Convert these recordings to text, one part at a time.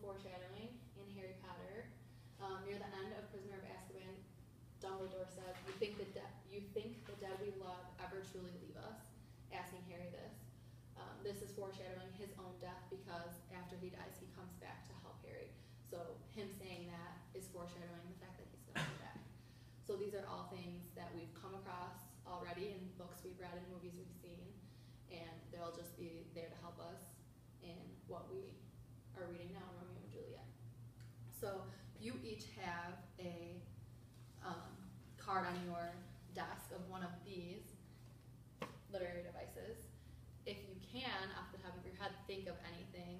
foreshadowing in Harry Potter. Near the end of Prisoner of Azkaban, Dumbledore says, you think the dead we love ever truly leave us? Asking Harry this. This is foreshadowing his own death because after he dies, he comes back to help Harry. So him saying that is foreshadowing the fact that he's going to come back. So these are all things that we've come across already in books we've read and movies we've seen, and they'll just be there to help us in what we are reading now in Romeo and Juliet. So you each have a card on your desk of one of these literary devices. If you can, off the top of your head, think of anything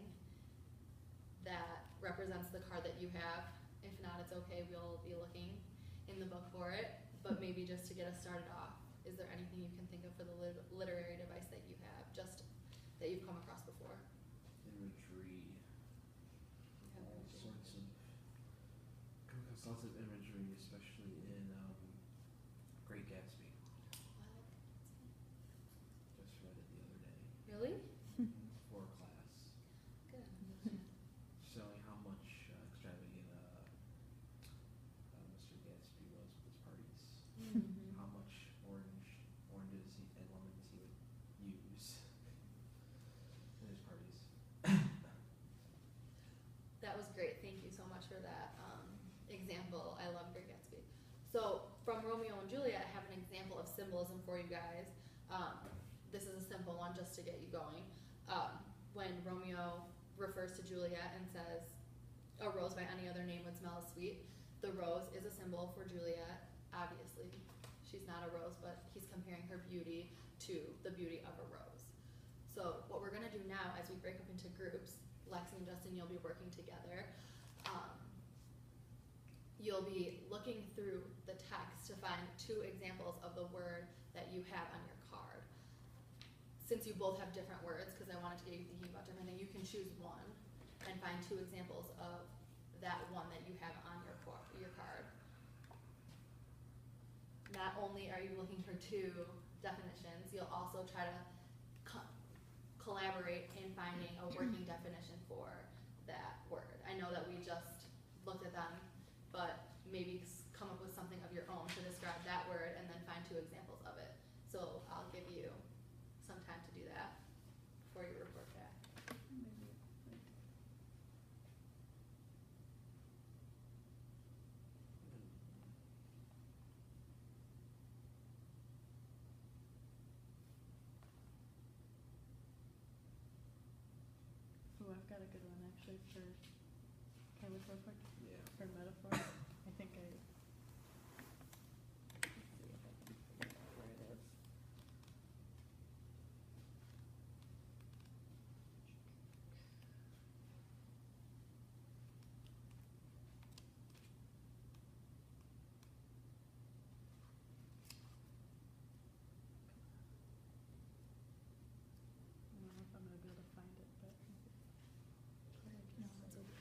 that represents the card that you have. If not, it's okay. We'll be looking in the book for it. But maybe just to get us started off, is there anything you can think of for the literary device that you have, just that you've come across before? Imagery. Okay. Come across lots of imagery, especially in Great Gatsby. Just read it the other day. Really? For class. Good. Showing how much extravagant Mr. Gatsby was with his parties. Mm-hmm. How much oranges and lemons he would use in his parties. That was great. Thank you so much for that example. I love Great Gatsby. So from Romeo and Juliet, I have an example of symbolism for you guys. This is a simple one just to get you going. When Romeo refers to Juliet and says, a rose by any other name would smell as sweet, the rose is a symbol for Juliet. Obviously, she's not a rose, but he's comparing her beauty to the beauty of a rose. So what we're going to do now, as we break up into groups, Lexi and Justin, you'll be working together. You'll be looking through the text to find 2 examples of the word that you have on your card. Since you both have different words, because I wanted to get you thinking about different things, you can choose one and find 2 examples of that one that you have on your card. Not only are you looking for 2 definitions, you'll also try to collaborate in finding a working definition for that word. I know that we just looked at them, but maybe come up with something of your own to describe that word and then find 2 examples of it. So I'll give you some time to do that before you report back. Oh, I've got a good one actually for, can I look real quick? Yeah. For metaphor. I think let's see if I can figure out where it is. I don't know if I'm going to be able to find it, but No, it's okay.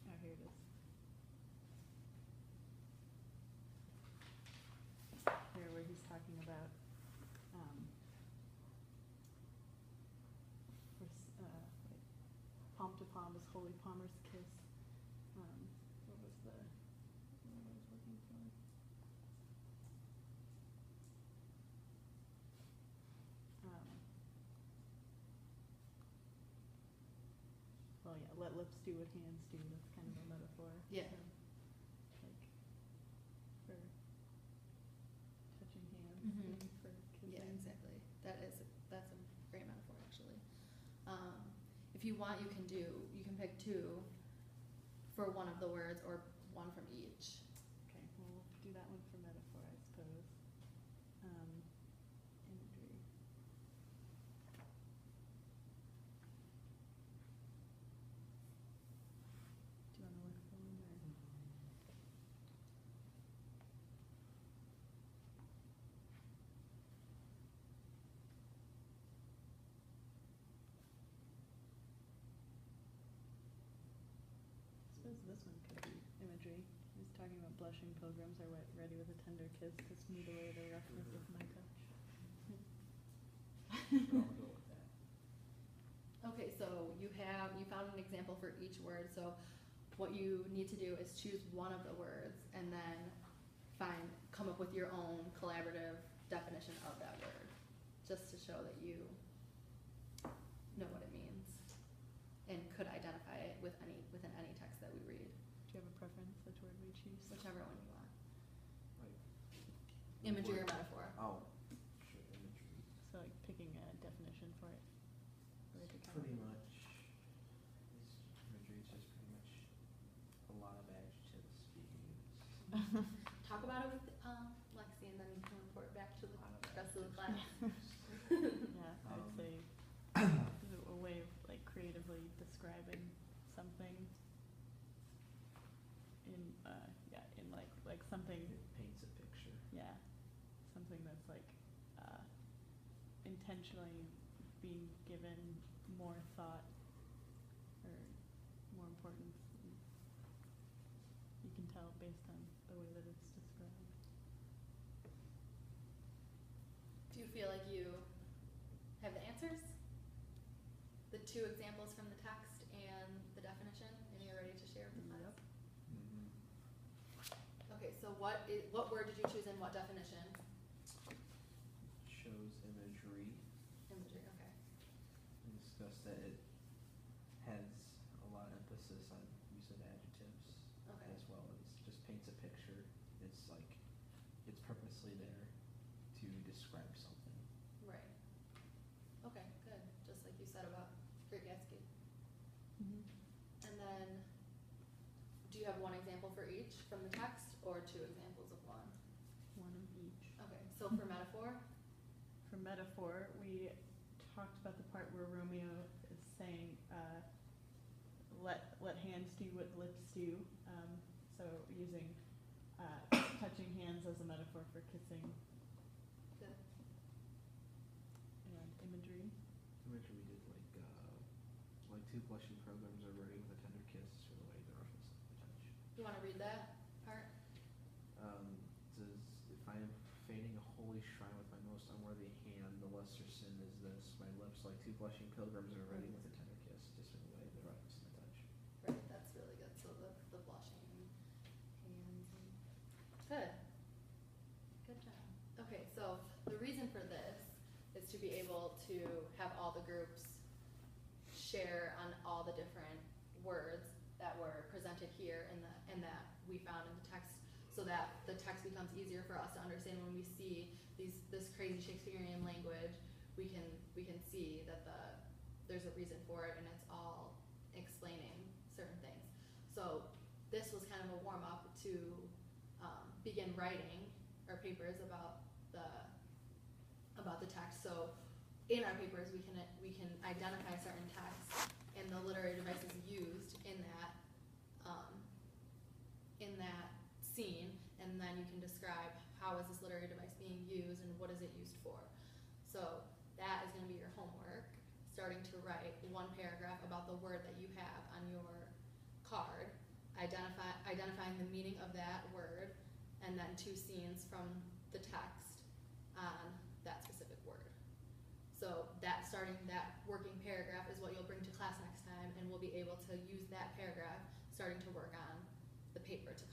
oh, here it is. Here, where he's talking about wait, palm to palm is holy palmer's kiss. What was the what I was looking for? Well, yeah, let lips do what hands do. That's kind of a metaphor. Yeah. So, like, for touching hands, Mhm. maybe for kissing. Yeah, exactly. That's a great metaphor actually. If you want, you can pick 2 for one of the words or one from each. Okay, well, we'll do that one for metaphor, I suppose. Imagery. Do you want to look for one or? I suppose this one could be imagery. He's talking about blushing pilgrims are ready with a tender kiss to smooth away the roughness of my touch. I'll go with that. example for each word. So what you need to do is choose one of the words and then come up with your own collaborative definition of that word, just to show that you know what it means and could identify it within any text that we read, Do you have a preference which word we choose? whichever one you want. Like Imagery or word- metaphor. Oh, sure, imagery. So like picking a definition for it. Or is it kind Pretty of- much, imagery is just pretty much a lot of adjectives being used. Talk about it with Lexi, and then you can report back to the A lot of rest of the adjectives class. used. Yeah, I would Um, say is it a way of like creatively describing something in in like something, It paints a picture. yeah, something that's like intentionally being given more thought or more importance. You can tell based on the way that it's described. Do you feel like you have the answers? The two examples from the text and the definition, and you're ready to share with the class? Mm-hmm. Okay, so what word did you choose and what definition? Shows imagery. Imagery, okay. We discussed that it has a lot of emphasis on use of adjectives Okay. as well as just paints a picture. It's like, it's purposely there to describe something. Right. Okay, good. Just like you said about Great Gatsby. And then, do you have one example for each from the text or two examples of one? One of each. Okay, so for metaphor, For metaphor, we talked about the part where Romeo is saying, let hands do what lips do. So using touching hands as a metaphor for kissing good. and imagery. Imagery we did like two blushing pilgrims are ready with a tender kiss for the way the rough is the touch. You wanna read that part? Says, if I am profaning a holy shrine with my most unworthy hand, the lesser sin is this. My lips, like two blushing pilgrims, are ready with a tender kiss, just for the way the rough is the touch. Right, that's really good. So the blushing hands and good. Good job. Okay, so the reason for this is to be able to have all the groups share on all the different words that were presented here and that we found in the text, so that the text becomes easier for us to understand when we see this crazy Shakespearean language. We can see that there's a reason for it, and it's all explaining certain things. So this was kind of a warm up to begin writing our papers about the text. So in our papers we can identify certain texts and the literary devices used in that scene, and then you can describe how is this literary device being used and what is it used for. So that is going to be your homework, starting to write one paragraph about the word that you have on your card, identifying the meaning of that word, and then two scenes from the text on that specific word. So that working paragraph is what you'll bring to class next time, and we'll be able to use that paragraph starting to work on the paper to